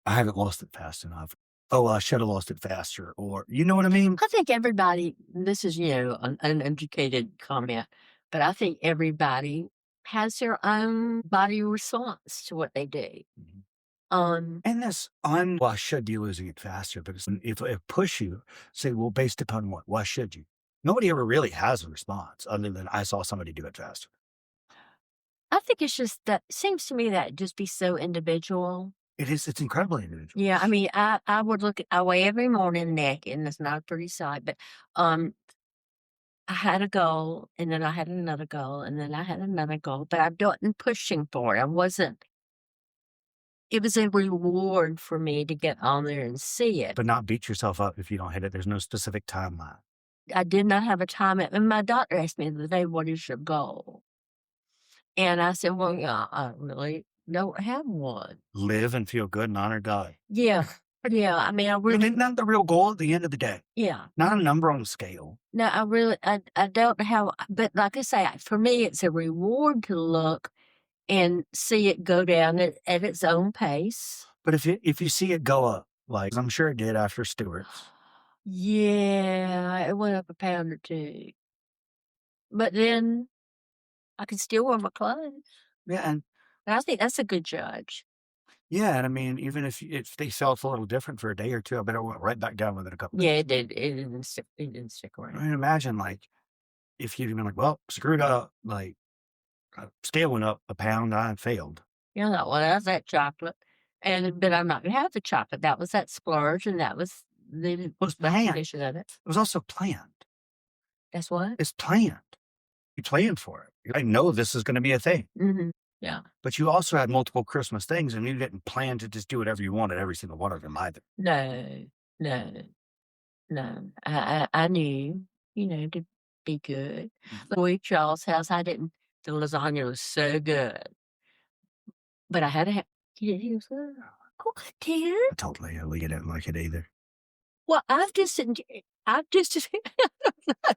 I haven't lost it fast enough. Oh, well, I should have lost it faster. Or, you know what I mean? I think everybody, this is, an uneducated comment, but I think everybody has their own body response to what they do. And this why should you losing it faster? Because if it push you, say, well, based upon what? Why should you? Nobody ever really has a response other than I saw somebody do it faster. I think it's just that, seems to me that just be so individual. It is. It's incredibly individual. Yeah, I mean, I would I weigh every morning naked, and it's not a pretty sight, but I had a goal, and then I had another goal, and then I had another goal, but I wasn't pushing for it. It was a reward for me to get on there and see it. But not beat yourself up if you don't hit it. There's no specific timeline. I did not have a time. And my doctor asked me the other day, what is your goal? And I said, well, yeah, I really don't have one. Live and feel good and honor God. Yeah. I mean, I really. Isn't that the real goal at the end of the day? Yeah. Not a number on the scale. No, I don't have, but like I say, for me, it's a reward to look and see it go down at its own pace. But if you see it go up, like I'm sure it did after Stewart's. Yeah, it went up a pound or 2. But then I can still wear my clothes. Yeah, and I think that's a good judge. Yeah, and I mean, even if they felt a little different for a day or 2, I bet it went right back down within a couple of Yeah, days. it didn't stick. It didn't stick I around. mean, imagine like if you'd been like, well, screwed up, like scale went up a pound, I failed. You know, well, that's that chocolate, but I'm not gonna have the chocolate. That was that splurge, and that was the Was planned. definition of it. It was also planned. That's what. It's planned. You planned for it. I know this is going to be a thing. Mm-hmm. Yeah. But you also had multiple Christmas things, and you didn't plan to just do whatever you wanted every single one of them either. No. I knew, to be good. Boy, Charles' house, the lasagna was so good. But I had to have, he was good. Oh, dear. I told Leah we didn't like it either. Well, I've just, I just,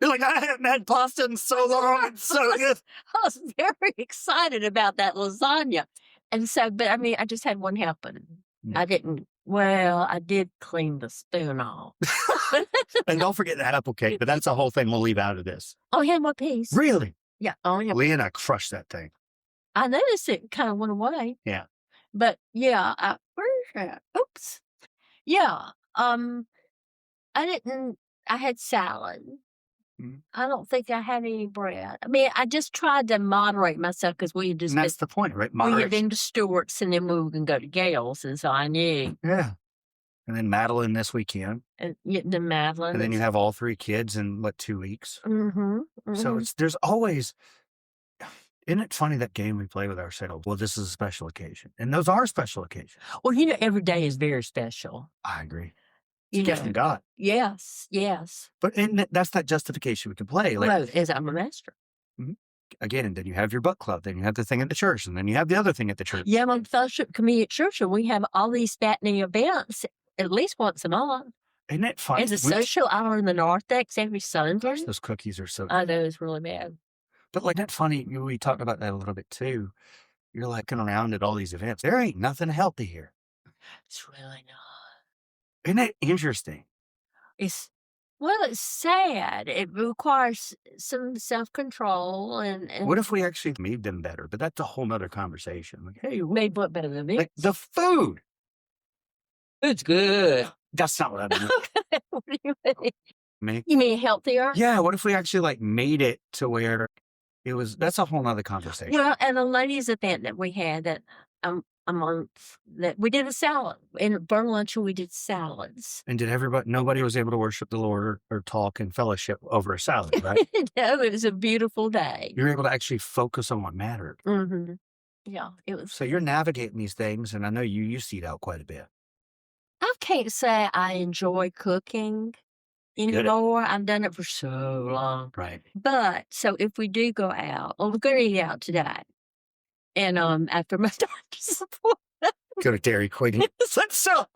You're like, I haven't had pasta in so long. It's so good. I was very excited about that lasagna. And so, but I mean, I just had one happen. Yeah. I did clean the spoon off. And don't forget the apple cake, but that's a whole thing we'll leave out of this. Only had one piece. Really? Yeah, only had. Lee and I crushed that thing. I noticed it kind of went away. Yeah. But yeah, where's that? Oops. Yeah. I had salad. Mhm. I don't think I had any bread. I mean, I just tried to moderate myself because we had just And that's the point, right? we had Moderation. been to Stewart's and then we were going to go to Gale's. And so I knew. Yeah. And then Madeline this weekend. And the Madeline. And then you have all 3 kids in, 2 weeks? Mm-hmm. So there's always, isn't it funny that game we play with ourselves? Well, this is a special occasion. And those are special occasions. Well, every day is very special. I agree. You It's a gift know. from God. Yes. But that's that justification we can play. Like, Well, as I'm a master. again, and then you have your book club, then you have the thing at the church, and then you have the other thing at the church. Yeah, I'm fellowship community at church, and we have all these fattening events at least once a month. Isn't it funny? It's a social hour in the narthex every Sunday. Gosh, those cookies are so I know, it's really bad. But like, that's funny. We talked about that a little bit too. You're like looking around at all these events. There ain't nothing healthy here. It's really not. Isn't it interesting? It's sad. It requires some self-control and What if we actually made them better? But that's a whole nother conversation. Like, hey, made what better than me? like the food. It's good. That's not what I mean. What do you mean? Me? You mean healthier? Yeah. What if we actually like made it to where it was? That's a whole nother conversation. Well, at a ladies' event that we had that a month that we did a salad in burn lunch and we did salads. And did nobody was able to worship the Lord or talk and fellowship over a salad, right? No, it was a beautiful day. You're able to actually focus on what mattered. Mm-hmm. Yeah, it was. So you're navigating these things, and I know you used to eat out quite a bit. I can't say I enjoy cooking anymore. I've done it for so long. Right. But so if we do go out, we're going to eat out today. And after my doctor's appointment, Go to Dairy Queen. Let's sell.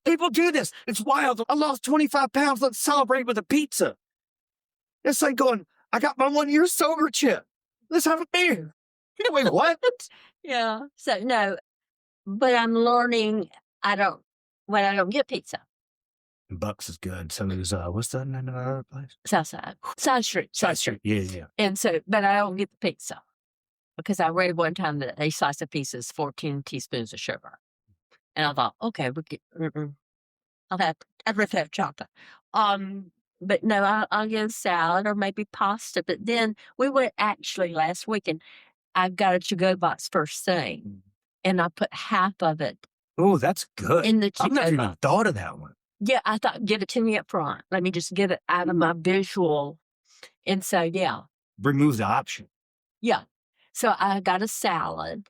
People do this. It's wild. I lost 25 pounds. Let's celebrate with a pizza. It's like going, I got my 1 year sober chip. Let's have a beer. Wait, what? Yeah. So no, but I'm learning. I don't get pizza. Bucks is good. So there's what's the name of that other place? Southside. Side Street. Yeah. And so, but I don't get the pizza because I read one time that a slice of pizza is 14 teaspoons of sugar. And I thought, okay, I'd rather have chocolate. But no, I'll get a salad or maybe pasta. But then we went actually last week and I got a to-go box first thing. And I put half of it. Oh, that's good. In the I've never to-go even box. thought of that one. Yeah, I thought, give it to me up front. Let me just get it out of my visual. And so, yeah. Remove the option. Yeah. So I got a salad.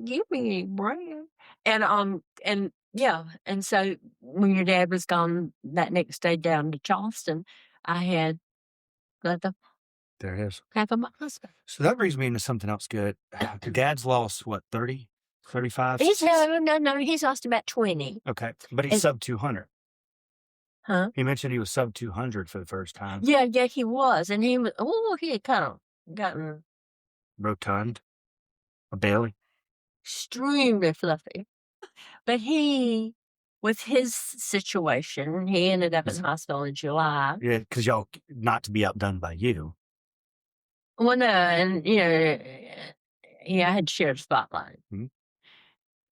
Give me bread. And yeah. And so when your dad was gone that next day down to Charleston, I had There it is. half of my husband. So that brings me into something else good. Your dad's lost, what, 30, 35? No. He's lost about 20. Okay. But he's sub 200. Huh? He mentioned he was sub 200 for the first time. Yeah, he was. And he had kind of gotten Rotund. A Bailey. extremely fluffy. But with his situation, he ended up in the hospital in July. Yeah, because y'all, not to be outdone by you. Well, no, and, I had to share the spotlight. Mhm.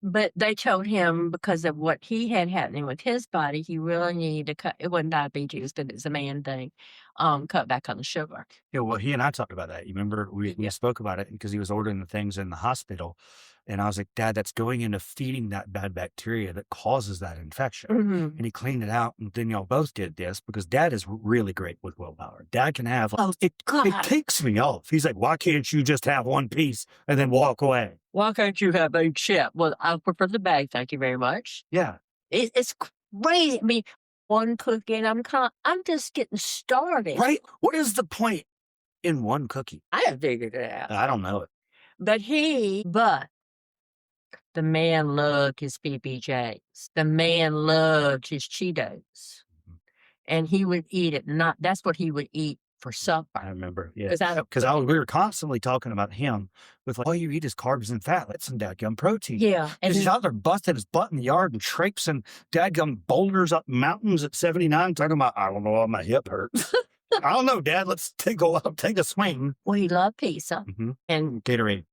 But they told him because of what he had happening with his body, he really needed to cut. It wasn't diabetes, but it's a man thing. Cut back on the sugar. Yeah, well, he and I talked about that. You remember we spoke about it because he was ordering the things in the hospital. And I was like, Dad, that's going into feeding that bad bacteria that causes that infection. Mm-hmm. And he cleaned it out. And then y'all both did this because Dad is really great with willpower. Dad can have, it kicks me off. He's like, why can't you just have one piece and then walk away? Why can't you have a chip? Well, I prefer the bag. Thank you very much. Yeah. It's crazy. I mean, one cookie, and I'm just getting started. Right? What is the point in one cookie? I haven't figured it out. I don't know it. But the man loved his PBJs. The man loved his Cheetos. and he would eat it. That's what he would eat for supper. I remember, yeah. Because We were constantly talking about him with like, all you eat is carbs and fat. That's some dadgum protein. yeah, and Because he's out there busting his butt in the yard and traipsing dadgum boulders up mountains at 79, talking about, I don't know why my hip hurts. I don't know, Dad. Let's go up, take a swing. well, he loved pizza and Gatorade.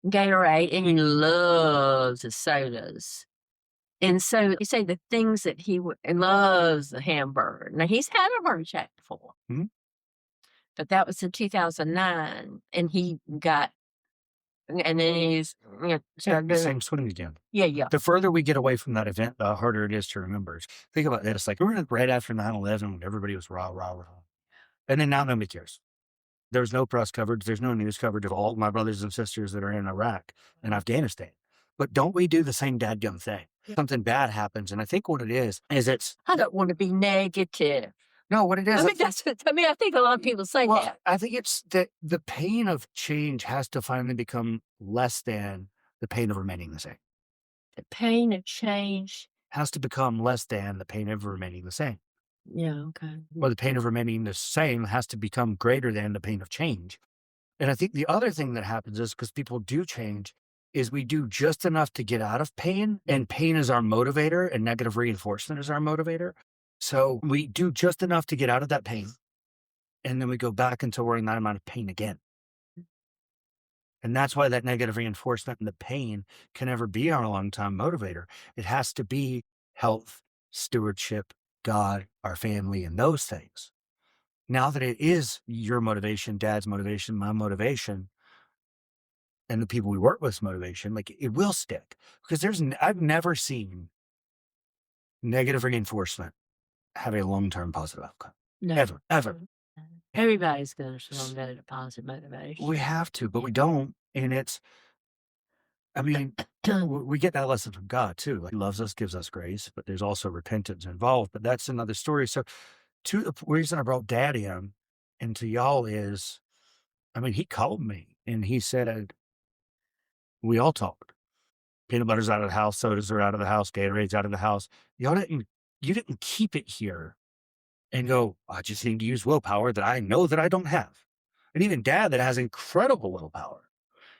Gatorade, and he loves the sodas. And so you say the things that he loves the hamburger. Now he's had a heart attack before, but that was in 2009, and he got, and then he's started doing Same swimming again. Yeah. The further we get away from that event, the harder it is to remember. Think about this. Like, we were right after 9/11 when everybody was rah, rah, rah. And then now nobody cares. There's no press coverage. There's no news coverage of all my brothers and sisters that are in Iraq and Afghanistan. But don't we do the same dadgum thing? Yeah. Something bad happens. And I think what it is it's... I don't want to be negative. No, what it is... I think a lot of people say that. I think it's that the pain of change has to finally become less than the pain of remaining the same. The pain of change has to become less than the pain of remaining the same. Yeah, okay. Or the pain of remaining the same has to become greater than the pain of change. And I think the other thing that happens is, because people do change, is we do just enough to get out of pain, and pain is our motivator and negative reinforcement is our motivator. So we do just enough to get out of that pain, and then we go back until we're in that amount of pain again. And that's why that negative reinforcement and the pain can never be our long-time motivator. It has to be health, stewardship, God, our family, and those things. Now that it is your motivation, Dad's motivation, my motivation, and the people we work with's motivation, like, it will stick. Because I've never seen negative reinforcement have a long-term positive outcome. No. Ever. Everybody's going to show that a positive motivation. We have to, but we don't. And it's, I mean, we get that lesson from God too. Like, he loves us, gives us grace, but there's also repentance involved. But that's another story. So, the reason I brought Dad in and to y'all is, I mean, he called me and he said, we all talked. Peanut butter's out of the house, sodas are out of the house, Gatorade's out of the house. You didn't keep it here and go, I just need to use willpower that I know that I don't have. And even Dad, that has incredible willpower,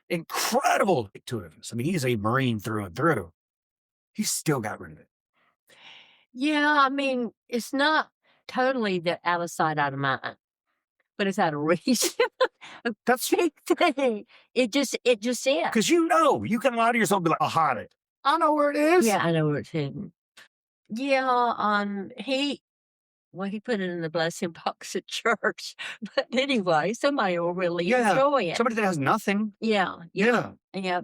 incredible intuitiveness. I mean, he's a Marine through and through. He still got rid of it. Yeah, I mean, it's not totally that out of sight, out of mind, but it's out of reach. That's big thing. It just is. Because you can lie to yourself and be like, I'll hide it. I know where it is. Yeah, I know where it's hidden. Yeah, he put it in the blessing box at church. But anyway, somebody will really enjoy it. Somebody that has nothing. Yeah.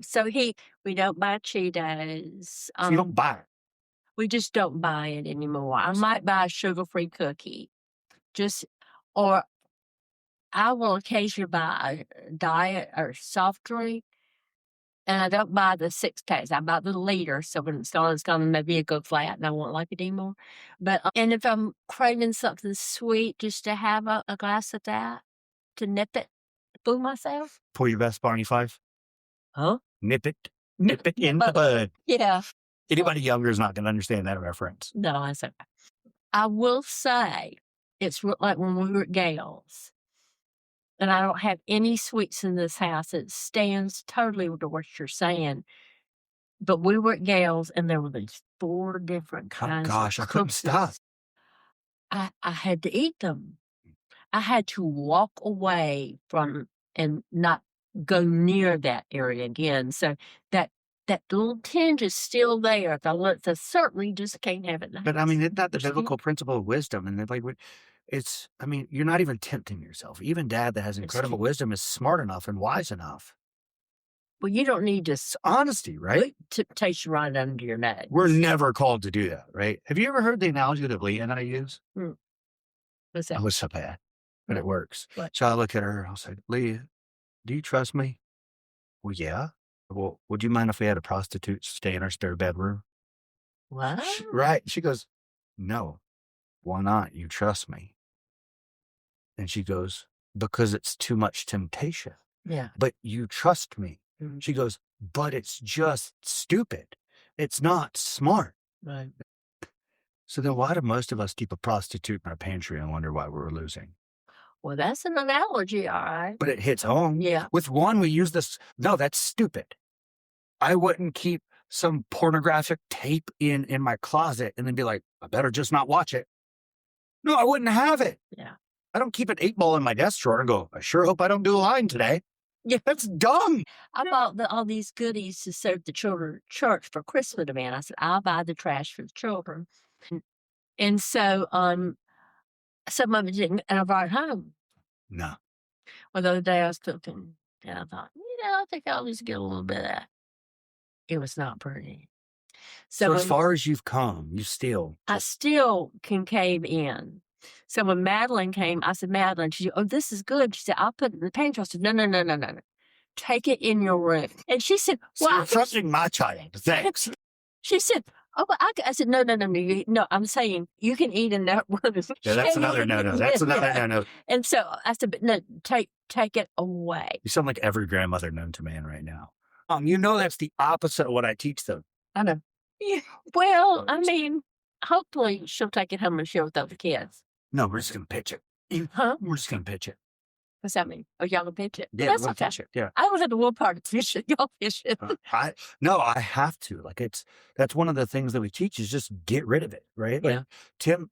So we don't buy Cheetos. So you don't buy it. We just don't buy it anymore. I might buy a sugar-free cookie. Or I will occasionally buy a diet or soft drink. And I don't buy the 6-packs. I buy the liter. So when it's gone, maybe it go flat and I won't like it anymore. But, and if I'm craving something sweet, just to have a glass of that, to nip it, fool myself. Pull your best Barney Fife. Huh? Nip it in the bud. Yeah. Anybody younger is not going to understand that reference. No, I said, I will say, it's like when we were at Gail's. And I don't have any sweets in this house. It stands totally to what you're saying. But we were at Gail's and there were these 4 different kinds of I couldn't stop. I had to eat them. I had to walk away from and not go near that area again. So that little tinge is still there. I certainly just can't have it now. But I mean, isn't that the biblical principle of wisdom? And you're not even tempting yourself. Even Dad that has incredible wisdom is smart enough and wise enough. Well, you don't need to... Honesty, right? Temptation right under your nose. We're never called to do that, right? Have you ever heard the analogy that Leah and I use? What's that? It was so bad, but it works. What? So I look at her and I'll say, Leah, do you trust me? Well, yeah. Well, would you mind if we had a prostitute stay in our spare bedroom? What? Right. She goes, no. Why not? You trust me. And she goes, because it's too much temptation. Yeah. But you trust me. Mm-hmm. She goes, but it's just stupid. It's not smart. Right. So then why do most of us keep a prostitute in our pantry and wonder why we're losing? Well, that's an analogy, all right. But it hits home. Yeah. With one, we use this. No, that's stupid. I wouldn't keep some pornographic tape in my closet and then be like, I better just not watch it. No, I wouldn't have it. Yeah. I don't keep an 8-ball in my desk drawer and go, I sure hope I don't do a line today. Yeah. That's dumb. I bought all these goodies to serve the children at church for Christmas event. I said, I'll buy the trash for the children. And so some of it didn't, and I brought it home. No. Well, the other day I was cooking, and I thought, I think I'll just get a little bit of that. It was not pretty. So as far as you've come, you still. I still can cave in. So when Madeline came, I said, Madeline, she said, oh, this is good. She said, I'll put it in the pantry. I said, no. Take it in your room. And she said, So well, you're trusting my child. Thanks. She said, oh, but I said, no. I'm saying you can eat in that room. Yeah, that's another no. That's another no. And so I said, but no, take it away. You sound like every grandmother known to man right now. You know that's the opposite of what I teach them. I know. Yeah. Well, I mean, hopefully she'll take it home and share with other kids. No, we're just going to pitch it. Huh? We're just going to pitch it. What's that mean? Oh, y'all will pitch it? Yeah, That's we'll okay. pitch it. Yeah. I don't have the willpower to fish it. Y'all fish it. I have to. Like that's one of the things that we teach is just get rid of it, right? Like, Yeah. Tim,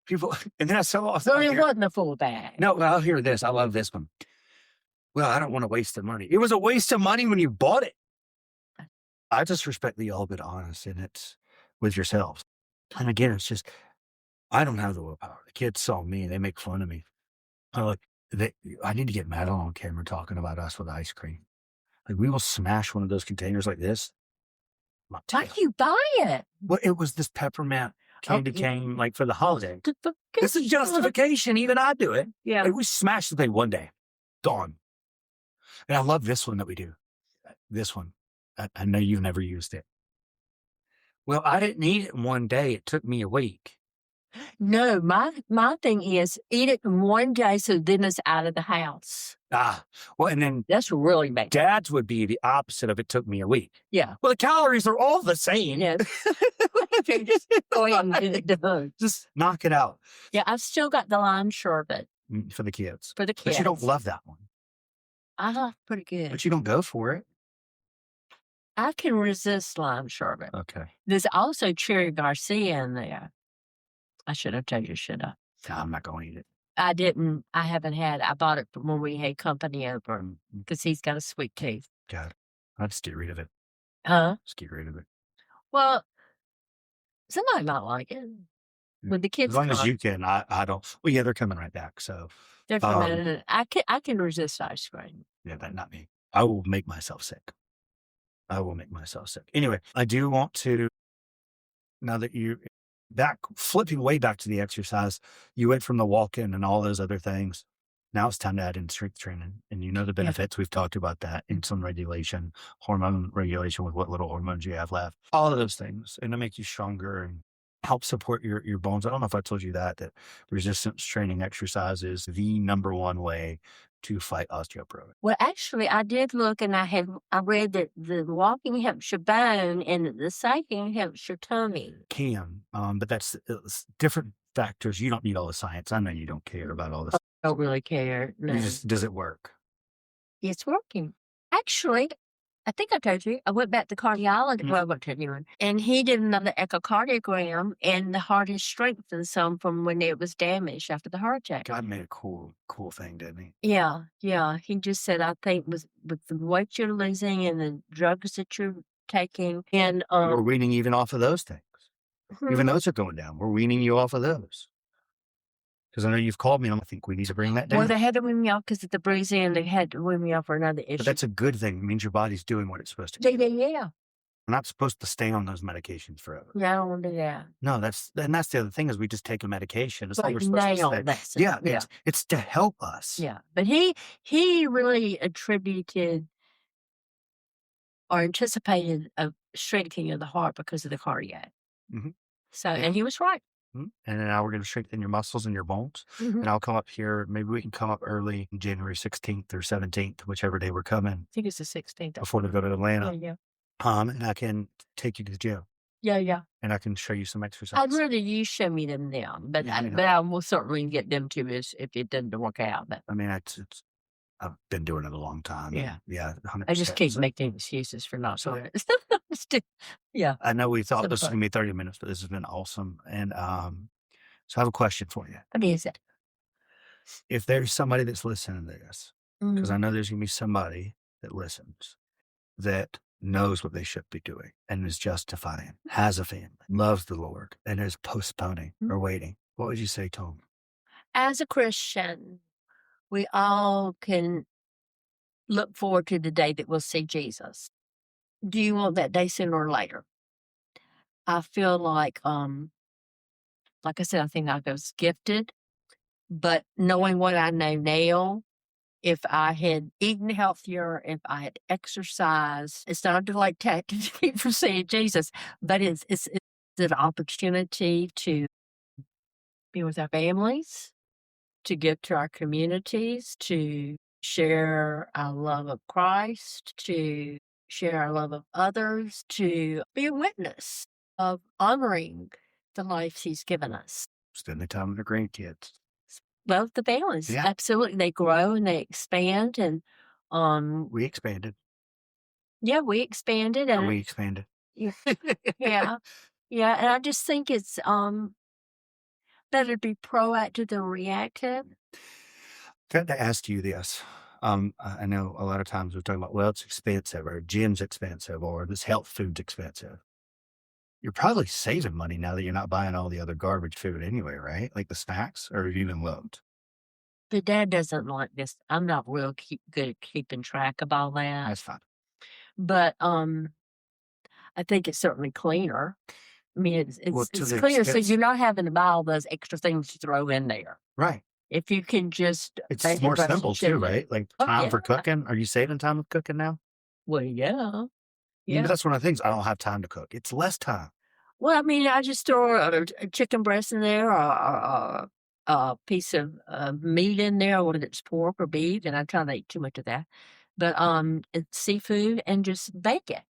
people, and then I saw. So it wasn't a full bag. No, I'll hear this. I love this one. Well, I don't want to waste the money. It was a waste of money when you bought it. I just respect that y'all been honest in it with yourselves. And again, it's just, I don't have the willpower. The kids saw me. They make fun of me. I'm like, I need to get Madeline on camera talking about us with ice cream. Like we will smash one of those containers like this. Why do you buy it? Well, it was this peppermint candy cane like for the holiday. This This is justification. Even I do it. Yeah. Like, we smashed the thing one day. Gone. And I love this one that we do. This one. I know you've never used it. Well, I didn't eat it in one day. It took me a week. No, my thing is eat it in one day so then it's out of the house. Well, and then That's really bad. Dad's would be the opposite of it took me a week. Yeah. Well, the calories are all the same. Yes. Just go ahead and get it done. Just knock it out Yeah, I've still got the lime sherbet for the kids. for the kids. But you don't love that one. Pretty good. But you don't go for it. I can resist lime sherbet. Okay. There's also cherry Garcia in there. I should have told you, should I? No, I'm not going to eat it. I didn't. I haven't had. I bought it when we had company over because he's got a sweet tooth. God, I'd just get rid of it. Huh? Just get rid of it. Well, somebody might like it. With the kids, As long as you can, I don't. Well, yeah, they're coming right back. So they're coming in. I can resist ice cream. yeah, but not me. I will make myself sick. Anyway, I do want to, now that you, flipping way back to the exercise, you went from the walk-in and all those other things. Now it's time to add in strength training. And you know the benefits. We've talked about that. Insulin regulation, hormone regulation with what little hormones you have left. All of those things. And to make you stronger and help support your bones. I don't know if I told you that resistance training exercise is the number one way to fight osteoporosis. Well, actually, I did look, and I read that the walking helps your bone, and that the cycling helps your tummy. But it's different factors. You don't need all the science. I know you don't care about all this. I don't really care. No. Does it work? It's working. Actually, I think I told you, I went back to cardiology. Well, I went to anyone, and he did another echocardiogram, and the heart has strengthened some from when it was damaged after the heart attack. God made a cool thing, didn't he? Yeah. He just said, I think with the weight you're losing and the drugs that you're taking, and We're weaning even off of those things. Even those are going down. We're weaning you off of those. Because I know you've called me, and I think we need to bring that down. Well, they had to wean me off because of the bruising, and they had to wean me off for another issue. But that's a good thing. It means your body's doing what it's supposed to do. Yeah. We're not supposed to stay on those medications forever. Yeah, I don't want to do that. No, that's the other thing is we just take a medication. It's Like we're supposed nail to stay. medicine. Yeah, it's to help us. Yeah. But he really attributed or anticipated a strengthening of the heart because of the cardiac. Mhm. So, and he was right. And now we're going to strengthen your muscles and your bones. And I'll come up here. Maybe we can come up early, January 16th or 17th, whichever day we're coming, I think it's the 16th. before we go to Atlanta. Yeah. And I can take you to the gym. Yeah. and I can show you some I'd exercises. rather you show me them now, but Yeah, but I will certainly get them to you if it doesn't work out. But I mean, I've been doing it a long time. Yeah. Yeah, I just 100%. keep making excuses for not So- doing it. Yeah. I know we thought So this was fun. gonna be 30 minutes, but this has been awesome. And so I have a question for you. What is it? If there's somebody that's listening to this, because I Mhm. know there's gonna be somebody that listens that knows what they should be doing and is justifying, has a family, loves the Lord, and is postponing or waiting, what would you say to them? As a Christian, we all can look forward to the day that we'll see Jesus. Do you want that day sooner or later? I feel like I said, I think I was gifted, but knowing what I know now, if I had eaten healthier, if I had exercised, it's not a delayed tactic to keep from seeing Jesus, but it's an opportunity to be with our families, to give to our communities, to share our love of Christ, to share our love of others, to be a witness of honoring the lives He's given us. Spending time with their grandkids. Well, the families, Yeah. absolutely. They grow and they expand, and We expanded. yeah, we expanded, And and we expanded. yeah, yeah, yeah. And I just think it's better to be proactive than reactive. Got to ask you this. I know a lot of times we're talking about, well, it's expensive, or gym's expensive, or this health food's expensive. You're probably saving money now that you're not buying all the other garbage food anyway, right? Like the snacks, or even loaned. But Dad doesn't like this. I'm not real good at keeping track of all that. That's fine. But I think it's certainly cleaner. I mean, it's Well, to it's the cleaner, so extent- you're not having to buy all those extra things to throw in there. Right. If you can just It's make more it right, simple too, right? Like Oh, time for yeah. cooking. Are you saving time with cooking now? Well, yeah. Yeah. Yeah. That's one of the things. I don't have time to cook. It's less time. Well, I mean, I just throw a chicken breast in there, or a piece of meat in there, whether it's pork or beef, and I try not to eat too much of that. But it's seafood, and just bake it,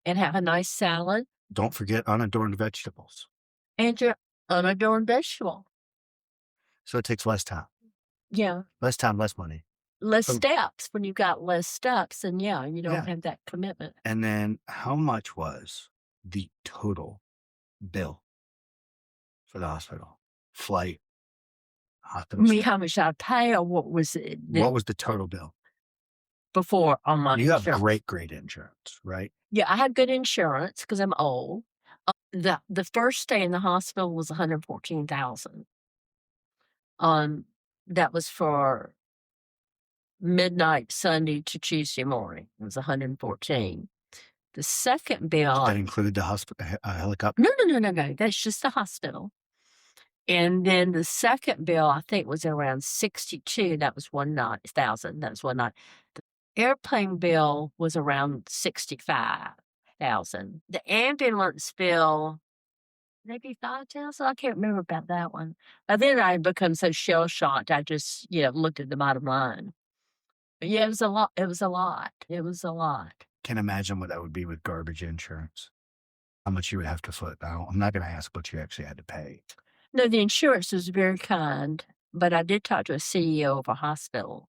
and have a nice salad, Don't forget unadorned vegetables. and your unadorned vegetable. So it takes less time. Yeah, Less time, less money. less So- steps. When you've got less steps, and yeah, you don't Yeah. have that commitment. And then how much was the total bill for the hospital? Flight, I hospital. mean, how much I pay, or what was it What was the total bill? before on my You have insurance? great insurance, right? Yeah, I had good insurance because I'm old. The first stay in the hospital was $114,000. That was for midnight Sunday to Tuesday morning. It was 114. The second bill, That included the hospital helicopter. no. That's just the hospital. And then the second bill, I think, was around 62. That was one night. 1,000. That was one night. The airplane bill was around 65,000. The ambulance bill, maybe 5,000. I can't remember about that one. But then I had become so shell shocked. I just, looked at the bottom line. But yeah, it was a lot. It was a lot. Can't imagine what that would be with garbage insurance. How much you would have to foot. I'm not going to ask what you actually had to pay. No, the insurance was very kind, but I did talk to a CEO of a hospital,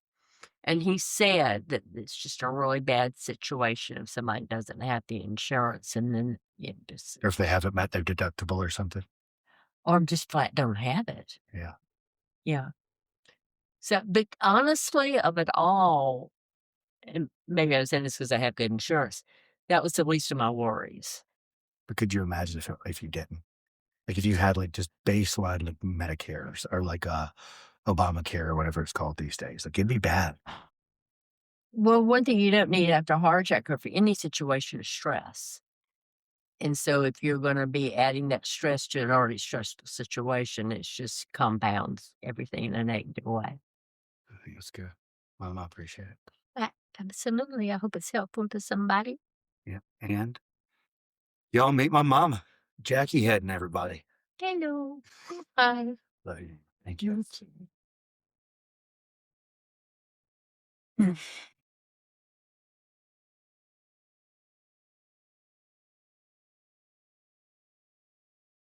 and he said that it's just a really bad situation if somebody doesn't have the insurance, and then Or if they haven't met their deductible or something. or just flat don't have it. Yeah. Yeah. So, but honestly, of it all, and maybe I was saying this because I have good insurance, that was the least of my worries. But could you imagine if you didn't? Like if you had like just baseline like Medicare or like Obamacare or whatever it's called these days, like it'd be bad. Well, one thing you don't need after a heart attack or for any situation is stress. And so if you're going to be adding that stress to an already stressful situation, it just compounds everything in a negative way. I think it's good. Well, I appreciate it. Absolutely. I hope it's helpful to somebody. Yeah. And y'all meet my mama, Jackie Head, everybody. Hello. Hi. Love you. Thank you. You too.